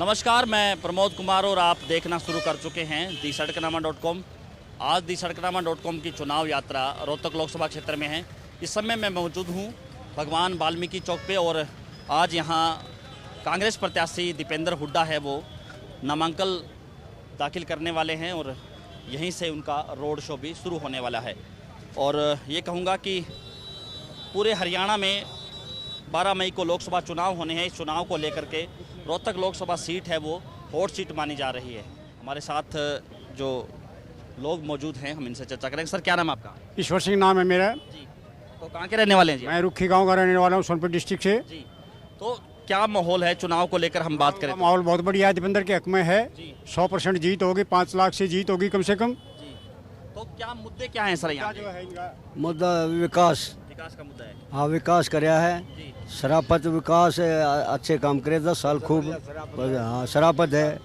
नमस्कार, मैं प्रमोद कुमार और आप देखना शुरू कर चुके हैं दी सड़कनामा.com। आज दी सड़कनामा.com की चुनाव यात्रा रोहतक लोकसभा क्षेत्र में है। इस समय मैं मौजूद हूं भगवान वाल्मीकि चौक पे और आज यहां कांग्रेस प्रत्याशी दीपेंद्र हुड्डा है, वो नामांकन दाखिल करने वाले हैं और यहीं से उनका रोड शो भी शुरू होने वाला है। और ये कहूँगा कि पूरे हरियाणा में 12 मई को लोकसभा चुनाव होने हैं। इस चुनाव को लेकर के रोहतक लोकसभा सीट है वो हॉट सीट मानी जा रही है। हमारे साथ जो लोग मौजूद हैं हम इनसे चर्चा करेंगे। सर, क्या नाम है आपका? ईश्वर सिंह नाम है मेरा जी। तो कहाँ के रहने वाले हैं जी? मैं रुखी गांव का रहने वाला हूँ, सोनपुर डिस्ट्रिक्ट से जी। तो क्या माहौल है चुनाव को लेकर हम बात करें? माहौल बहुत बढ़िया है, दीपेंद्र के हक में है। 100% जीत होगी, 5 लाख से जीत होगी कम से कम। जी। तो क्या मुद्दे क्या हैं सर यहाँ? जो है इनका मुद्दा विकास का मुद्दा है। हाँ, विकास कराया है। जी। शराफत विकास है, अच्छे काम करे 10 साल खूब। हाँ, शराफत है,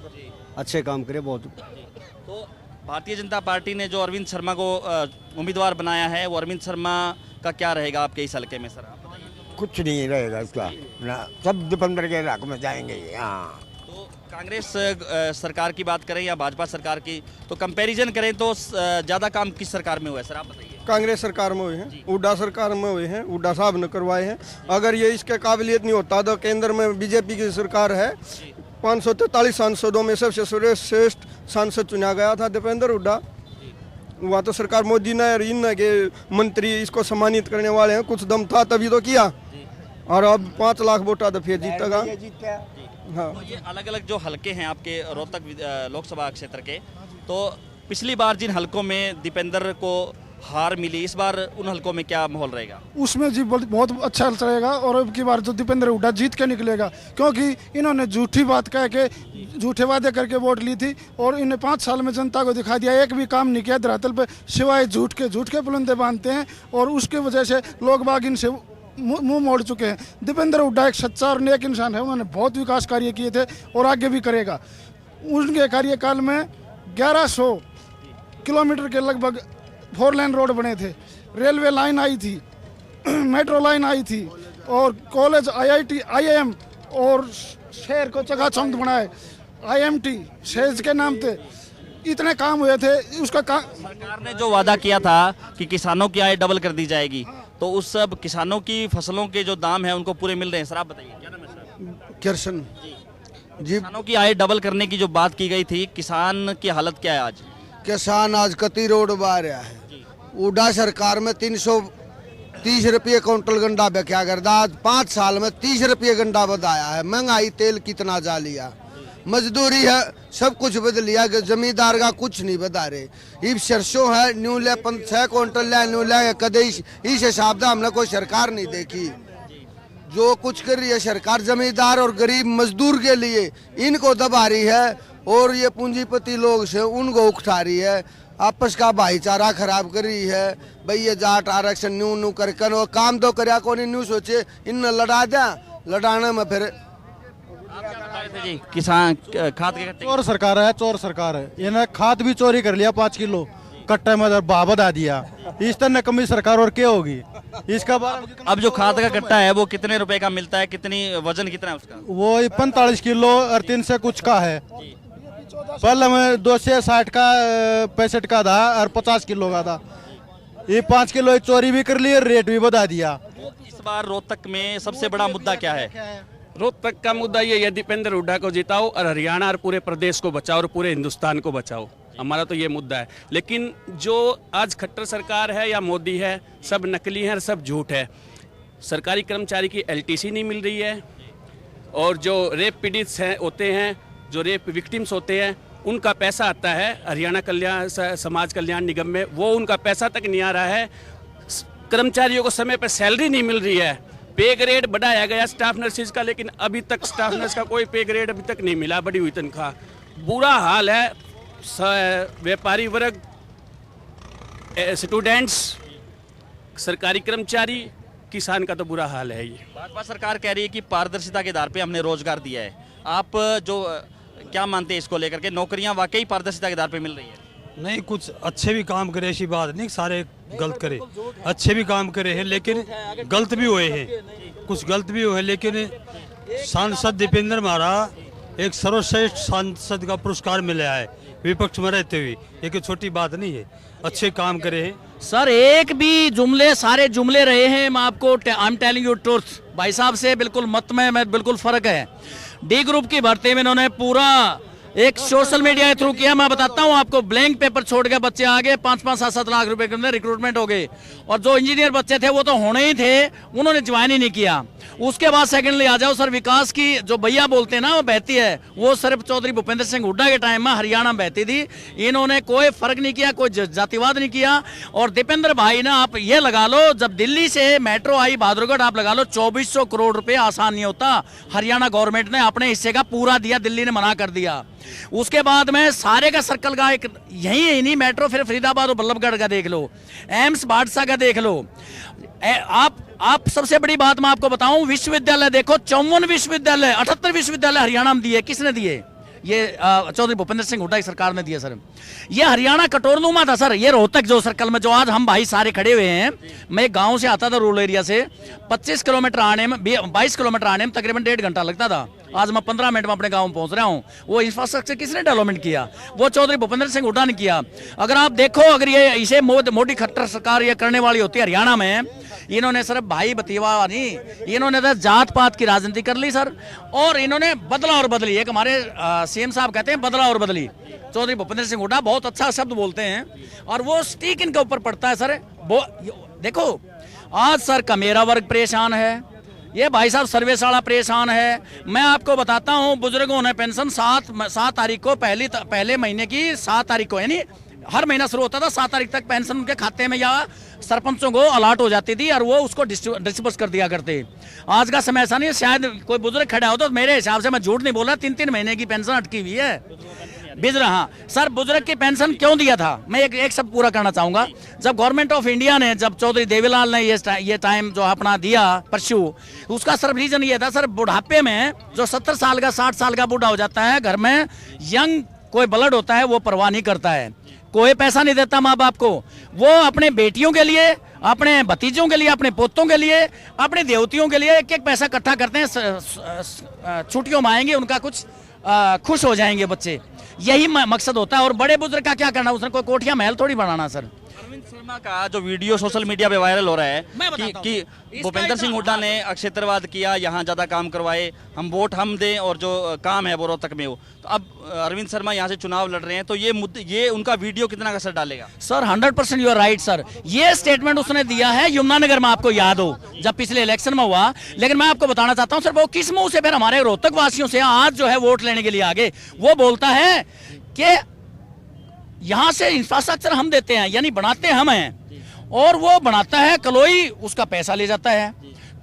अच्छे काम करे बहुत। तो भारतीय जनता पार्टी ने जो अरविंद शर्मा को उम्मीदवार बनाया है, वो अरविंद शर्मा का क्या रहेगा आपके इस हल्के में सर? आप बताइए। कुछ नहीं रहेगा इसका ना, सब दीपेंद्र के इलाके में जाएंगे। हाँ, तो कांग्रेस सरकार की बात करें या भाजपा सरकार की, तो कंपैरिजन करें तो ज़्यादा काम किस सरकार में हुआ है सर, आप बताइए? कांग्रेस सरकार में हुए हैं, हुड्डा सरकार में हुए हैं, हुड्डा साहब ने करवाए हैं। अगर ये इसके काबिलियत नहीं होता तो केंद्र में बीजेपी की सरकार है। 543 सांसदों में सबसे श्रेष्ठ सांसद चुना गया था दीपेंद्र हुड्डा। वहाँ तो सरकार मोदी ने और इन के मंत्री इसको सम्मानित करने वाले हैं, कुछ दम था तभी तो किया। और अब 5 लाख वोटा तो फिर जीतेगा। हाँ, तो ये अलग अलग जो हलके हैं आपके रोहतक लोकसभा क्षेत्र के, तो पिछली बार जिन हलकों में दीपेंद्र को हार मिली, इस बार उन हलकों में क्या माहौल रहेगा? उसमें जी बहुत अच्छा रहेगा और अब की बार तो दीपेंद्र हुड्डा जीत के निकलेगा, क्योंकि इन्होंने झूठी बात कह के झूठे वादे करके वोट ली थी और इन्हें 5 साल में जनता को दिखा दिया, एक भी काम नहीं किया धरातल पे, सिवाय झूठ के बुलंदे बांधते हैं और उसकी वजह से लोग बाग इनसे मुंह मोड़ चुके हैं। दीपेंद्र हुड्डा एक सच्चा और नेक इंसान है, उन्होंने बहुत विकास कार्य किए थे और आगे भी करेगा। उनके कार्यकाल में 1100 किलोमीटर के लगभग 4 लेन रोड बने थे, रेलवे लाइन आई थी, मेट्रो लाइन आई थी और कॉलेज IIT IIM और शहर को चकाचौंध बनाए, IMT शहर के नाम थे, इतने काम हुए थे। उसका सरकार ने जो वादा किया था कि किसानों की आय डबल कर दी जाएगी, तो उस सब किसानों की फसलों के जो दाम है उनको पूरे मिल रहे हैं सर? आप बताइए, क्या नाम है सर? किशन जी। किसानों की आय डबल करने की जो बात की गई थी, किसान की हालत क्या है आज? किसान आज कती रोड बा रहा है। हुड्डा सरकार में 330 रुपये क्विंटल गंडा बेचा करता, आज 5 साल में 30 रुपये गंडा बढ़ाया है। महंगाई तेल कितना जा लिया, मजदूरी है, सब कुछ बदल लिया कि जमींदार का कुछ नहीं बता रहे। इब सरसों है न्यू ले 6 क्विंटल ले न्यू ले, कदे इस हिसाब से हमने कोई सरकार नहीं देखी। जो कुछ कर रही है सरकार जमींदार और गरीब मजदूर के लिए इनको दबा रही है और ये पूंजीपति लोग से उनको उठा रही है, आपस का भाईचारा खराब कर रही है। भाई ये जाट आरक्षण न्यू कर वो काम तो करया को नहीं, न्यू सोचे इन लड़ा दिया, लड़ाने में फिर जी किसान खाद के चोर सरकार है, इन्हें खाद भी चोरी कर लिया 5 किलो कट्टे में भाव बता दिया। इस तरह कमी सरकार और क्या होगी इसका बारे? अब जो खाद का कट्टा है वो कितने रुपए का मिलता है, कितनी वजन कितना है उसका? वो 45 किलो और 3 से कुछ का है। पहले में 260 का 65 का था और 50 किलो का था। ये 5 किलो चोरी भी कर ली और रेट भी बता दिया। इस बार रोहतक में सबसे बड़ा मुद्दा क्या है? रोहतक का मुद्दा ये है दीपेंद्र हुड्डा को जिताओ और हरियाणा और पूरे प्रदेश को बचाओ और पूरे हिंदुस्तान को बचाओ। हमारा तो ये मुद्दा है। लेकिन जो आज खट्टर सरकार है या मोदी है, सब नकली है और सब झूठ है। सरकारी कर्मचारी की LTC नहीं मिल रही है और जो रेप पीड़ित होते हैं, जो रेप विक्टिम्स होते हैं, उनका पैसा आता है हरियाणा कल्याण समाज कल्याण निगम में, वो उनका पैसा तक नहीं आ रहा है। कर्मचारियों को समय पर सैलरी नहीं मिल रही है। पे ग्रेड बढ़ाया गया स्टाफ नर्सिस का, लेकिन अभी तक स्टाफ नर्स का कोई पे ग्रेड अभी तक नहीं मिला, बढ़ी हुई तनख्वाह। बुरा हाल है, व्यापारी वर्ग, स्टूडेंट्स, सरकारी कर्मचारी, किसान का तो बुरा हाल है। ये भाजपा सरकार कह रही है कि पारदर्शिता के आधार पे हमने रोजगार दिया है। आप जो क्या मानते हैं इसको लेकर के? नौकरियां वाकई पारदर्शिता के आधार पे मिल रही है? नहीं, कुछ अच्छे भी काम करे, ऐसी बात नहीं सारे गलत करे, अच्छे भी काम करे हैं लेकिन गलत भी हुए हैं, कुछ गलत भी हुए। लेकिन सांसद दीपेंद्र हमारा एक सर्वश्रेष्ठ सांसद का पुरस्कार मिला है विपक्ष में रहते हुए। ये कोई छोटी बात नहीं है, अच्छे काम करे हैं। सर एक भी जुमले, सारे जुमले रहे हैं। मैं आपको I am telling you truth, भाई साहब से बिल्कुल मत में बिल्कुल फर्क है। डी ग्रुप की भर्ती में इन्होंने पूरा एक सोशल मीडिया के थ्रू किया। मैं बताता हूं आपको, ब्लैंक पेपर छोड़ के बच्चे आ गए, 5-5, 7-7 लाख रुपए के अंदर रिक्रूटमेंट हो गए। और जो इंजीनियर बच्चे थे वो तो होने ही थे, उन्होंने ज्वाइन ही नहीं किया। उसके बाद सेकंडली आ जाओ सर, विकास की जो भैया बोलते हैं ना वो बहती है, वो सिर्फ चौधरी भूपेंद्र सिंह हुड्डा के टाइम में हरियाणा में बहती थी। इन्होंने कोई फर्क नहीं किया, कोई जातिवाद नहीं किया। और दीपेंद्र भाई ना, आप ये लगा लो, जब दिल्ली से मेट्रो आई बहादुरगढ़, आप लगा लो 2400 करोड़ रुपए आसान नहीं होता। हरियाणा गवर्नमेंट ने अपने हिस्से का पूरा दिया, दिल्ली ने मना कर दिया। उसके बाद में सारे का सर्कल का एक यही नहीं मेट्रो, फिर फरीदाबाद और बल्लभगढ़ का देख लो, एम्स बादशाह का देख लो। आप सबसे बड़ी बात मैं आपको बताऊं, विश्वविद्यालय देखो, 54 विश्वविद्यालय, 78 विश्वविद्यालय हरियाणा में दिए। किसने दिए? ये चौधरी भूपेंद्र सिंह हुड्डा की सरकार ने दिया सर। ये हरियाणा कटोरनुमा था सर। ये रोहतक जो सर्कल में जो आज हम भाई सारे खड़े हुए हैं, मैं गांव से आता था रूरल एरिया से, 25 किलोमीटर आने में, 22 किलोमीटर आने में तकरीबन 1.5 घंटा लगता था। आज मैं 15 मिनट में अपने गांव में पहुंच रहा हूं। वो इंफ्रास्ट्रक्चर किसने डेवलपमेंट किया? वो चौधरी भूपेंद्र सिंह हुड्डा ने किया। अगर आप देखो, अगर ये इसे मोदी खट्टर सरकार ये करने वाली होती है हरियाणा में, इन्होंने सर भाई भतीवा नहीं, इन्होंने तो जात पात की राजनीति कर ली सर। और इन्होंने बदला और बदली, एक हमारे सीएम साहब कहते हैं बदला और बदली। चौधरी भूपेंद्र सिंह हुड्डा बहुत अच्छा शब्द बोलते हैं और वो स्टिक इनके ऊपर पड़ता है सर। देखो आज सर का मेरा वर्ग परेशान है, ये भाई साहब सर्वेशाला परेशान है। मैं आपको बताता हूँ, बुजुर्गों ने पेंशन 7 तारीख को, पहले महीने की 7 तारीख को, यानी हर महीना शुरू होता था, 7 तारीख तक पेंशन उनके खाते में या सरपंचों को अलॉट हो जाती थी और वो उसको डिस्बर्स कर दिया करते। आज का समय ऐसा नहीं है। शायद कोई बुजुर्ग खड़ा हो तो मेरे हिसाब से, मैं झूठ नहीं बोल रहा, 3-3 महीने की पेंशन अटकी हुई है बिज रहा। सर बुजुर्ग की पेंशन क्यों दिया था, मैं एक सब पूरा करना चाहूंगा। जब गवर्नमेंट ऑफ इंडिया ने, जब चौधरी देवीलाल ने ये टाइम जो अपना दिया परस्यू, उसका सिर्फ रीजन ये था सर, बुढ़ापे में जो 70 साल का 60 साल का बूढ़ा हो जाता है, घर में यंग कोई ब्लड होता है, वो परवाह नहीं करता है, कोई पैसा नहीं देता माँ बाप को। वो अपने बेटियों के लिए, अपने भतीजों के लिए, अपने पोतों के लिए, अपने देवतियों के लिए एक पैसा इकट्ठा करते हैं। छुट्टियों में आएंगे, उनका कुछ खुश हो जाएंगे बच्चे, यही मकसद होता है। और बड़े बुजुर्ग का क्या करना, उसने कोई कोठिया महल थोड़ी बनाना सर। अरविंद शर्मा का जो वीडियो सोशल मीडिया पे वायरल हो रहा है कि भूपेंद्र सिंह हुड्डा ने क्षेत्रवाद किया, यहाँ ज्यादा काम करवाए, हम वोट हम दें और जो काम है वो रोहतक में हो। तो अब अरविंद शर्मा यहाँ से चुनाव लड़ रहे हैं, तो ये उनका वीडियो कितना असर डालेगा? Sir 100% you are right sir. ये स्टेटमेंट उसने दिया है यमुनानगर में, आपको याद हो जब पिछले इलेक्शन में हुआ। लेकिन मैं आपको बताना चाहता हूँ सर, वो किस मुंह से फिर हमारे रोहतक वासियों से आज जो है वोट लेने के लिए आगे, वो बोलता है कि यहां से इंफ्रास्ट्रक्चर हम देते हैं, यानी बनाते हम हैं, और वो बनाता है कलोई, उसका पैसा ले जाता है,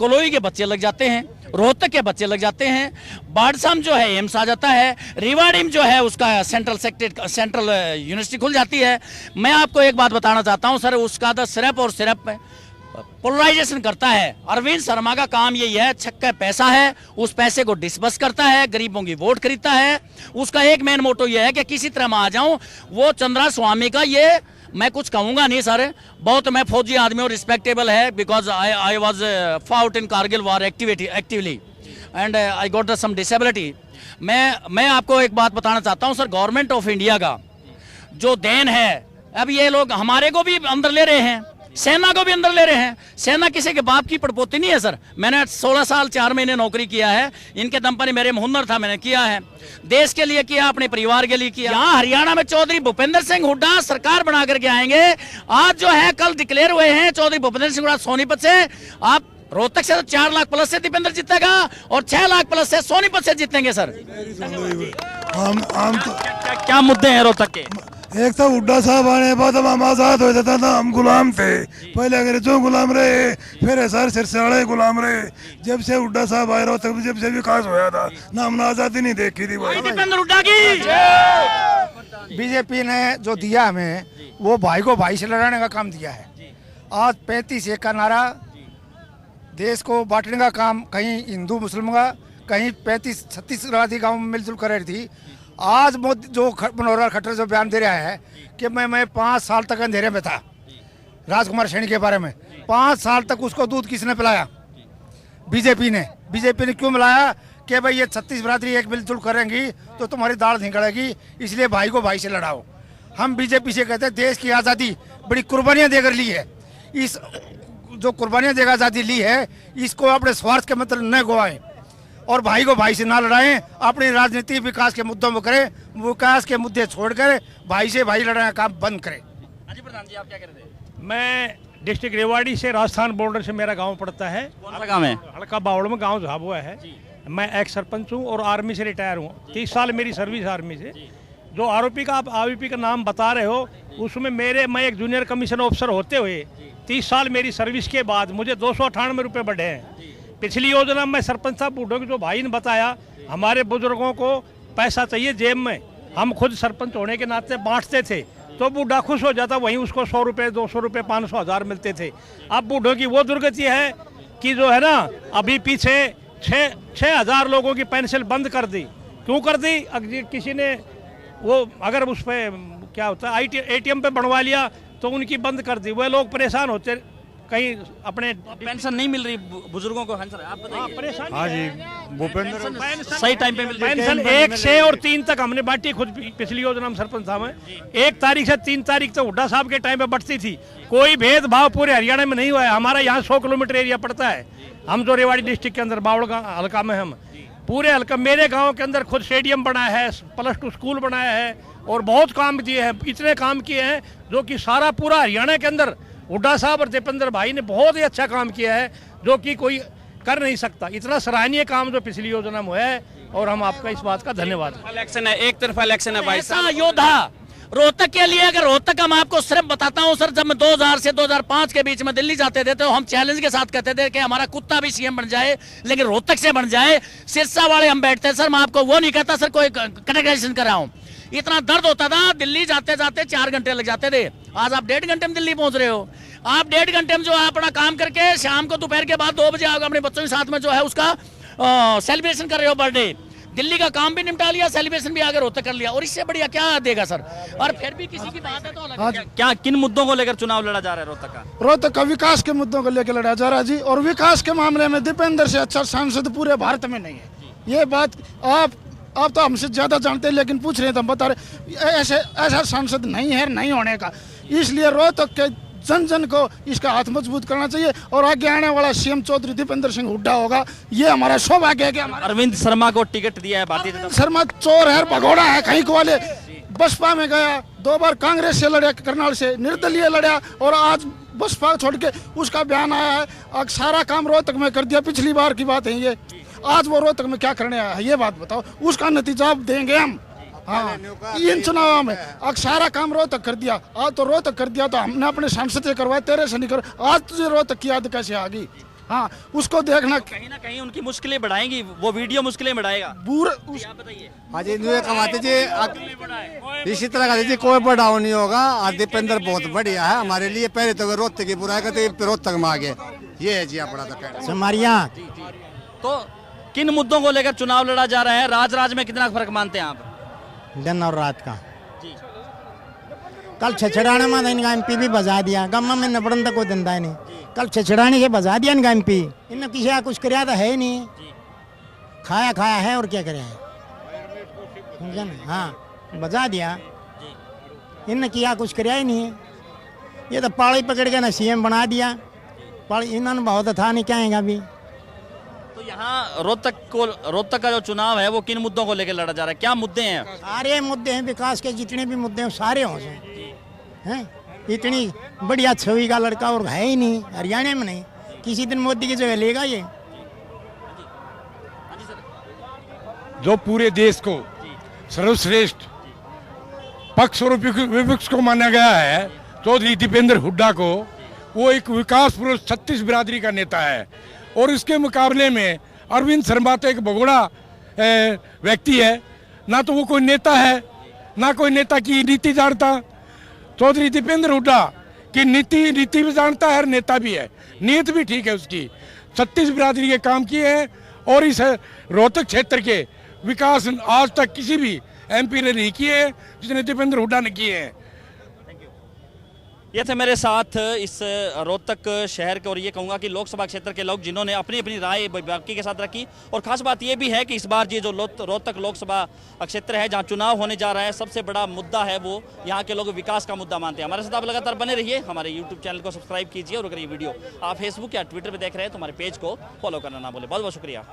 कलोई के बच्चे लग जाते हैं, रोहतक के बच्चे लग जाते हैं, बाड़साम जो है एम्स आ जाता है, रेवाड़ी में जो है उसका सेंट्रल यूनिवर्सिटी खुल जाती है। मैं आपको एक बात बताना चाहता हूं सर, उसका तो सिर्फ पोलराइजेशन करता है। अरविंद शर्मा का काम यही है, छक्का पैसा है, उस पैसे को डिस्बर्स करता है, गरीबों की वोट खरीदता है। उसका एक मेन मोटो यह है कि किसी तरह मैं आ जाऊं। वो चंद्रा स्वामी का, ये मैं कुछ कहूंगा नहीं सर, बहुत मैं फौजी आदमी और रिस्पेक्टेबल है, because I was fought in Kargil war actively and I got some disability. मैं आपको एक बात बताना चाहता हूं सर, गवर्नमेंट ऑफ इंडिया का जो देन है, अब ये लोग हमारे को भी अंदर ले रहे हैं, सेना को भी अंदर ले रहे हैं। सेना किसी के बाप की पड़पोती नहीं है सर। मैंने 16 साल 4 महीने नौकरी किया है, इनके दम पर मेरे में हुनर था, मैंने किया है, देश के लिए किया, अपने परिवार के लिए किया। यहाँ हरियाणा में चौधरी भूपेंद्र सिंह हुड्डा सरकार बना करके आएंगे। आज जो है कल डिक्लेयर हुए हैं चौधरी भूपेंद्र सिंह हुड्डा सोनीपत से। आप रोहतक से तो 4 लाख प्लस से दीपेंद्र जीतेगा और 6 लाख प्लस से सोनीपत से जीतेंगे सर। क्या मुद्दे हैं रोहतक के? एक तो हुड्डा साहब आने के बाद हम आजाद हो जाता था, हम गुलाम थे, पहले अंग्रेजों गुलाम रहे, फिर सर सिरसाड़े गुलाम रहे। जब से हुड्डा साहब आए रहो तब जब से विकास होया था ना, हमने आजादी नहीं देखी थी। बीजेपी ने जो दिया हमें, वो भाई को भाई से लड़ाने का काम दिया है। आज 35-1 का नारा, देश को बांटने का काम, कहीं हिंदू मुस्लिम का, कहीं 35-36 राधी गाँव में मिलजुल कर रही थी। आज मोदी जो मनोहर खट्टर जो बयान दे रहा है कि मैं 5 साल तक अंधेरे में था, राजकुमार सैनी के बारे में, 5 साल तक उसको दूध किसने पिलाया? बीजेपी ने क्यों मिलाया कि भाई ये 36 बिरादरी एक मिलजुल करेंगी तो तुम्हारी दाल निकलेगी, इसलिए भाई को भाई से लड़ाओ। हम बीजेपी से कहते हैं देश की आज़ादी बड़ी कुर्बानियां देकर ली है, इस जो कुर्बानियां देकर आज़ादी ली है इसको अपने स्वार्थ के मतलब न गवाएं और भाई को भाई से ना लड़ाएं, अपनी राजनीति विकास के मुद्दों में करें, विकास के मुद्दे छोड़कर भाई से भाई लड़ाने का काम बंद करें। हाँ जी प्रधान जी, आप क्या कह रहे थे? मैं डिस्ट्रिक्ट रेवाड़ी से, राजस्थान बॉर्डर से मेरा गांव पड़ता है। कौन सा गाँव है? हड़का बावड़ में गांव झाबुआ है। मैं एक्स सरपंच हूं और आर्मी से रिटायर हूं। 30 साल मेरी सर्विस आर्मी से। जो आरोपी का आप आरोपी का नाम बता रहे हो उसमें मैं एक जूनियर कमीशन ऑफिसर होते हुए 30 साल मेरी सर्विस के बाद मुझे 298 रुपये बढ़े हैं। पिछली योजना में सरपंच साहब बूढ़ों की जो भाई ने बताया, हमारे बुजुर्गों को पैसा चाहिए जेब में, हम खुद सरपंच होने के नाते बांटते थे तो बूढ़ा खुश हो जाता, वहीं उसको 100 रुपये 200 रुपये 500 1000 मिलते थे। अब बूढ़ों की वो दुर्गति है कि जो है ना, अभी पीछे 6,000 लोगों की पेंशन बंद कर दी। क्यों कर दी? किसी ने वो अगर उस पर क्या होता है ATM पे बनवा लिया तो उनकी बंद कर दी। वह लोग परेशान होते, कहीं अपने पेंशन नहीं मिल रही बुजुर्गों को। हाँ सर, आप बताइए। परेशान। हाँ जी, भूपेंद्र सही टाइम पे मिल रही है। पेंशन 1 से और 3 तक हमने बांटी खुद। पिछली योजना में सरपंच साहब में 1 तारीख से 3 तारीख तक हुड्डा साहब के टाइम पे बढ़ती थी। कोई भेदभाव पूरे हरियाणा में नहीं हुआ है। हमारा यहाँ 100 किलोमीटर एरिया पड़ता है। हम जो रेवाड़ी डिस्ट्रिक्ट के अंदर बावड़ हल्का में, हम पूरे हल्का, मेरे गांव के अंदर खुद स्टेडियम बनाया है, +2 स्कूल बनाया है और बहुत काम किए हैं। इतने काम किए हैं जो कि सारा पूरा हरियाणा के अंदर हुड्डा साहब और दीपेंद्र भाई ने बहुत ही अच्छा काम किया है, जो कि कोई कर नहीं सकता। इतना सराहनीय काम जो पिछली योजना में हुआ है और हम आपका इस बात का धन्यवाद। इलेक्शन है, एक तरफा इलेक्शन है भाई ऐसा योद्धा रोहतक के लिए, अगर रोहतक का मैं आपको सिर्फ बताता हूं सर, जब मैं 2000 से 2005 के बीच में दिल्ली जाते थे तो हम चैलेंज के साथ कहते थे कि हमारा कुत्ता भी CM बन जाए लेकिन रोहतक से बन जाए। सिरसा वाले हम बैठते हैं सर, मैं आपको वो नहीं कहता सर कोई कैटेगराइजेशन कर रहा हूं। इतना दर्द होता था, दिल्ली जाते जाते 4 घंटे लग जाते थे। आज आप 1.5 घंटे में दिल्ली पहुंच रहे हो। आप 1.5 घंटे में जो है अपना काम करके शाम को दोपहर के बाद 2 बजे आओगे, अपने बच्चों के साथ में जो है उसका सेलिब्रेशन कर रहे हो बर्थडे। दिल्ली का काम भी निपटा लिया, सेलिब्रेशन भी आगे रोहतक कर लिया, और इससे बढ़िया क्या देगा सर? और फिर भी किसी की बात है तो अलग है। क्या किन मुद्दों को लेकर चुनाव लड़ा जा रहा है रोहतक का? रोहतक का विकास के मुद्दों को लेकर लड़ा जा रहा है जी। और विकास के मामले में दीपेंद्र से अच्छा सांसद पूरे भारत में नहीं है। ये बात आप तो हमसे ज्यादा जानते हैं, लेकिन पूछ रहे हैं तो हम बता रहे, ऐसा सांसद नहीं है, नहीं होने का। इसलिए रोहतक के जन जन को इसका हाथ मजबूत करना चाहिए और आगे आने वाला CM चौधरी दीपेंद्र सिंह हुड्डा होगा। ये हमारा सौभाग्य है कि अरविंद शर्मा को टिकट दिया है भारतीय जनता। शर्मा चोर है, भगोड़ा है, कहीं को वाले। बसपा में गया, 2 बार कांग्रेस से लड़ा, करनाल से निर्दलीय लड़ा और आज बसपा छोड़ के उसका बयान आया है अब सारा काम रोहतक में कर दिया। पिछली बार की बात है ये। आज वो रोहतक में क्या करने आया है ये बात बताओ, उसका नतीजा अब देंगे हम। हाँ, इन चुनाव में अब सारा काम रोहतक कर दिया। आज तो रोहतक कर दिया तो हमने अपने सांसद से करवाया, तेरे से नहीं कर। आज तुझे रोहतक की याद कैसे आ गई? हाँ, उसको देखना। कहीं ना कहीं उनकी मुश्किलें बढ़ाएंगी, वो वीडियो मुश्किलें बढ़ाएगा। हाँ जी, कमाते जी इसी तरह का जी, कोई बढ़ाव नहीं होगा। दीपेंद्र बहुत बढ़िया है हमारे लिए। पहले तो रोहतक की बुराई करते, रोहतक में आ गए। ये है जी अपना तो हमारिया। तो किन मुद्दों को लेकर चुनाव लड़ा जा रहा है? राज में कितना फर्क मानते हैं आप? दिन और रात का। कल छछड़ाने में इनका MP भी बजा दिया, गम्मा में नपड़न तक कोई धंधा नहीं। कल छछड़ाने से बजा दिया इनका MP। इनने किसी का कुछ कराया तो है ही नहीं, खाया है और क्या कराया है। हाँ, बजा दिया, इनने किया कुछ कराया ही नहीं है। ये तो पाड़ी पकड़ के ना CM बना दिया। पाड़ी इन्होंने बहुत था नहीं, क्या आएगा अभी। तो यहाँ रोहतक का जो चुनाव है वो किन मुद्दों को लेकर लड़ा जा रहा है? क्या मुद्दे हैं? सारे मुद्दे हैं, विकास के जितने भी मुद्दे हैं सारे हो हैं। इतनी बढ़िया छवि का लड़का और है ही नहीं हरियाणा में। नहीं, किसी दिन मोदी की जगह लेगा ये। जो पूरे देश को सर्वश्रेष्ठ पक्ष और विपक्ष को माना गया है, चौधरी दीपेंद्र हुड्डा को, वो एक विकास पुरुष 36 बिरादरी का नेता है। और इसके मुकाबले में अरविंद शर्मा तो एक भगोड़ा व्यक्ति है। ना तो वो कोई नेता है, ना कोई नेता की नीति जानता। चौधरी दीपेंद्र हुड्डा की नीति भी जानता है और नेता भी है, नीयत भी ठीक है उसकी। 36 बिरादरी के काम किए हैं और इस रोहतक क्षेत्र के विकास आज तक किसी भी MP ने नहीं किए जितने दीपेंद्र हुड्डा ने किए हैं। ये थे मेरे साथ इस रोहतक शहर के, और ये कहूँगा कि लोकसभा क्षेत्र के लोग जिन्होंने अपनी अपनी राय बाकी के साथ रखी। और ख़ास बात ये भी है कि इस बार ये जो रोहतक लोकसभा क्षेत्र है जहाँ चुनाव होने जा रहा है, सबसे बड़ा मुद्दा है वो यहाँ के लोग विकास का मुद्दा मानते हैं। हमारे साथ आप लगातार बने रहिए, हमारे यूट्यूब चैनल को सब्सक्राइब कीजिए, और अगर ये वीडियो आप फेसबुक या ट्विटर पर देख रहे हैं तो हमारे पेज को फॉलो करना ना भूलें। बहुत बहुत शुक्रिया।